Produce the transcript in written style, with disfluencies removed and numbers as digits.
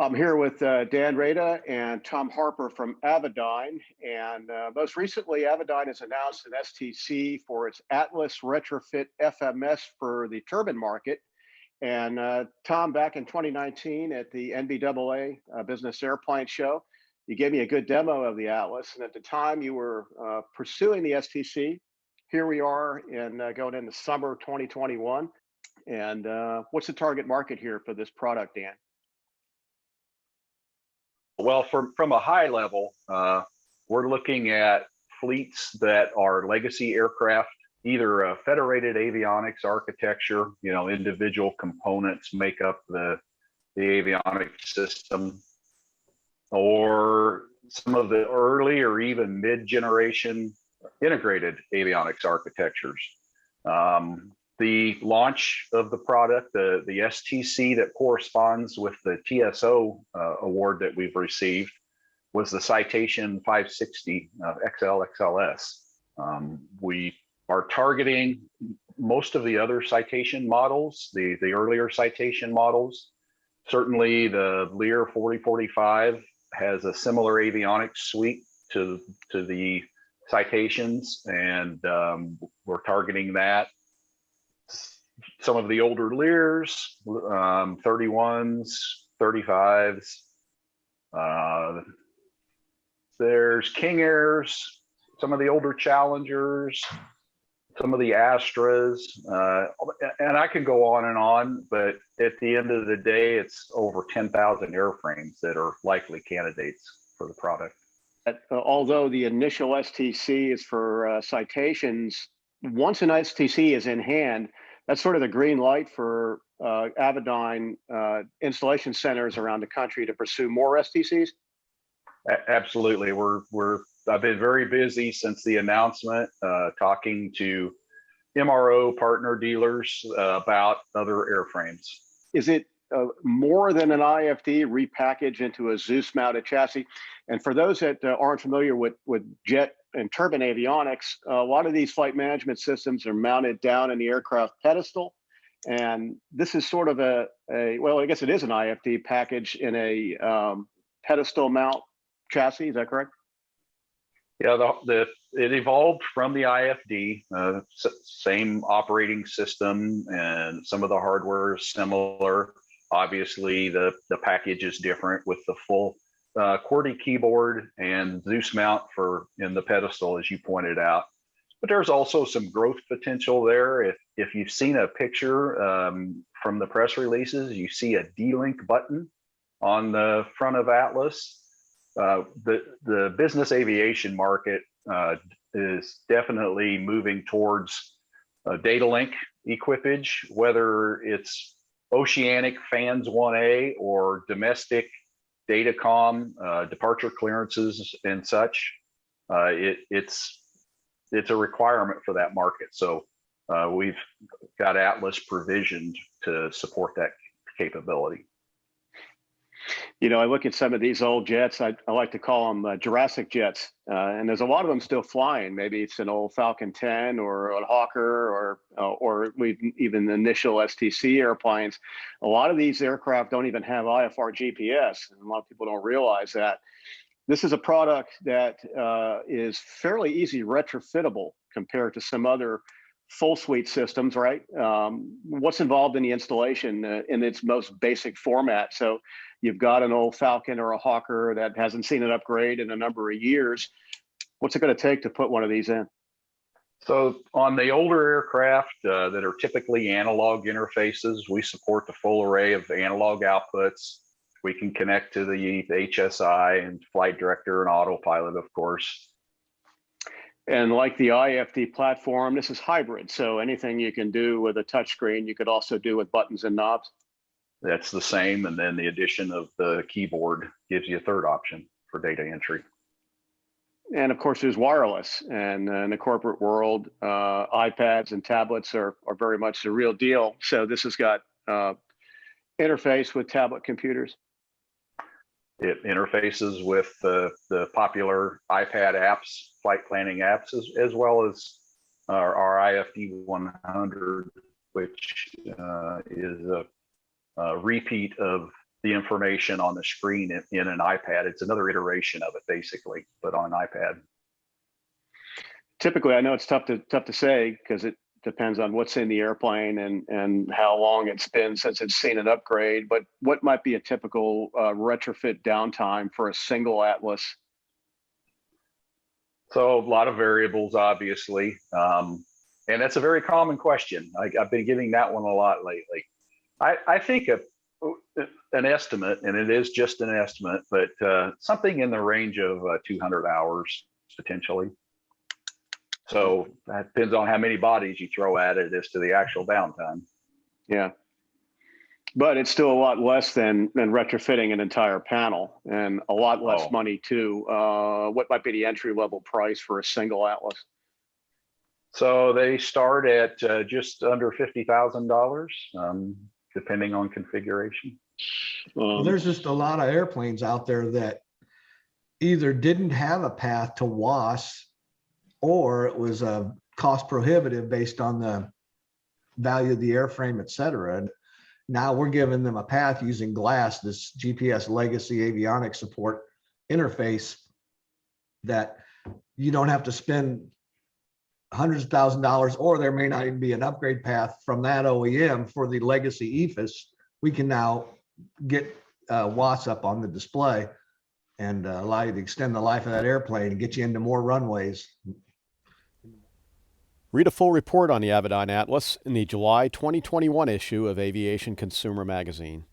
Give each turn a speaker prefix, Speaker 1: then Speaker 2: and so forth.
Speaker 1: I'm here with Dan Reida and Tom Harper from Avidyne. And most recently, Avidyne has announced an STC for its Atlas retrofit FMS for the turbine market. And Tom, back in 2019 at the NBAA Business Airplane Show, you gave me a good demo of the Atlas. And at the time you were pursuing the STC. Here we are in going into summer 2021. And what's the target market here for this product, Dan?
Speaker 2: Well, from a high level, we're looking at fleets that are legacy aircraft, either a federated avionics architecture, individual components make up the avionics system, or some of the early or even mid-generation integrated avionics architectures. The launch of the product, the STC that corresponds with the TSO award that we've received, was the Citation 560 XLXLS. We are targeting most of the other Citation models, the earlier Citation models. Certainly the Lear 4045 has a similar avionics suite to the Citations, and we're targeting that. Some of the older Lears, 31s, 35s. There's King Airs, some of the older Challengers, some of the Astras, and I could go on, but at the end of the day, it's over 10,000 airframes that are likely candidates for the product.
Speaker 1: Although the initial STC is for Citations, once an STC is in hand, that's sort of the green light for Avidyne installation centers around the country to pursue more STCs?
Speaker 2: Absolutely. I've been very busy since the announcement, talking to MRO partner dealers about other airframes. Is
Speaker 1: it more than an IFD repackaged into a Dzus-mounted chassis? And for those that aren't familiar with jet and turbine avionics, a lot of these flight management systems are mounted down in the aircraft pedestal. And this is sort of well, I guess it is an IFD package in a pedestal mount chassis. Is that correct?
Speaker 2: Yeah, it evolved from the IFD, same operating system, and some of the hardware is similar. Obviously, the package is different with the full QWERTY keyboard and Dzus mount in the pedestal, as you pointed out. But there's also some growth potential there. If you've seen a picture from the press releases, you see a D-Link button on the front of Atlas. The business aviation market is definitely moving towards data link equipage, whether it's oceanic FANS 1A or domestic datacom, departure clearances and such. It's a requirement for that market. So we've got Atlas provisioned to support that capability.
Speaker 1: I look at some of these old jets, I like to call them Jurassic jets, and there's a lot of them still flying. Maybe it's an old Falcon 10 or a Hawker or even the initial STC airplanes. A lot of these aircraft don't even have IFR GPS, and a lot of people don't realize that. This is a product that is fairly easy retrofittable compared to some other full suite systems, right? What's involved in the installation in its most basic format? So you've got an old Falcon or a Hawker that hasn't seen an upgrade in a number of years. What's it going to take to put one of these in?
Speaker 2: So on the older aircraft that are typically analog interfaces, we support the full array of analog outputs. We can connect to the HSI and flight director and autopilot, of course.
Speaker 1: And like the IFD platform, this is hybrid. So anything you can do with a touchscreen, you could also do with buttons and knobs.
Speaker 2: That's the same. And then the addition of the keyboard gives you a third option for data entry.
Speaker 1: And of course, there's wireless. And in the corporate world, iPads and tablets are very much the real deal. So this has got interface with tablet computers.
Speaker 2: It interfaces with the popular iPad apps, flight planning apps, as well as our IFD 100, which is a repeat of the information on the screen in an iPad. It's another iteration of it, basically, but on an iPad.
Speaker 1: Typically, I know it's tough to say because it depends on what's in the airplane and how long it's been since it's seen an upgrade. But what might be a typical retrofit downtime for a single Atlas?
Speaker 2: So a lot of variables, obviously, and that's a very common question. I've been getting that one a lot lately. I think an estimate, and it is just an estimate, but something in the range of 200 hours potentially. So that depends on how many bodies you throw at it as to the actual downtime.
Speaker 1: Yeah. But it's still a lot less than retrofitting an entire panel, and a lot less money too. What might be the entry level price for a single Atlas?
Speaker 2: So they start at just under $50,000, depending on configuration.
Speaker 3: Well, there's just a lot of airplanes out there that either didn't have a path to WAS, or it was cost prohibitive based on the value of the airframe, et cetera. And now we're giving them a path using GLASS, this GPS legacy avionics support interface, that you don't have to spend hundreds of $1,000s, or there may not even be an upgrade path from that OEM for the legacy EFIS. We can now get WAS up on the display and allow you to extend the life of that airplane and get you into more runways.
Speaker 4: Read a full report on the Avidyne Atlas in the July 2021 issue of Aviation Consumer Magazine.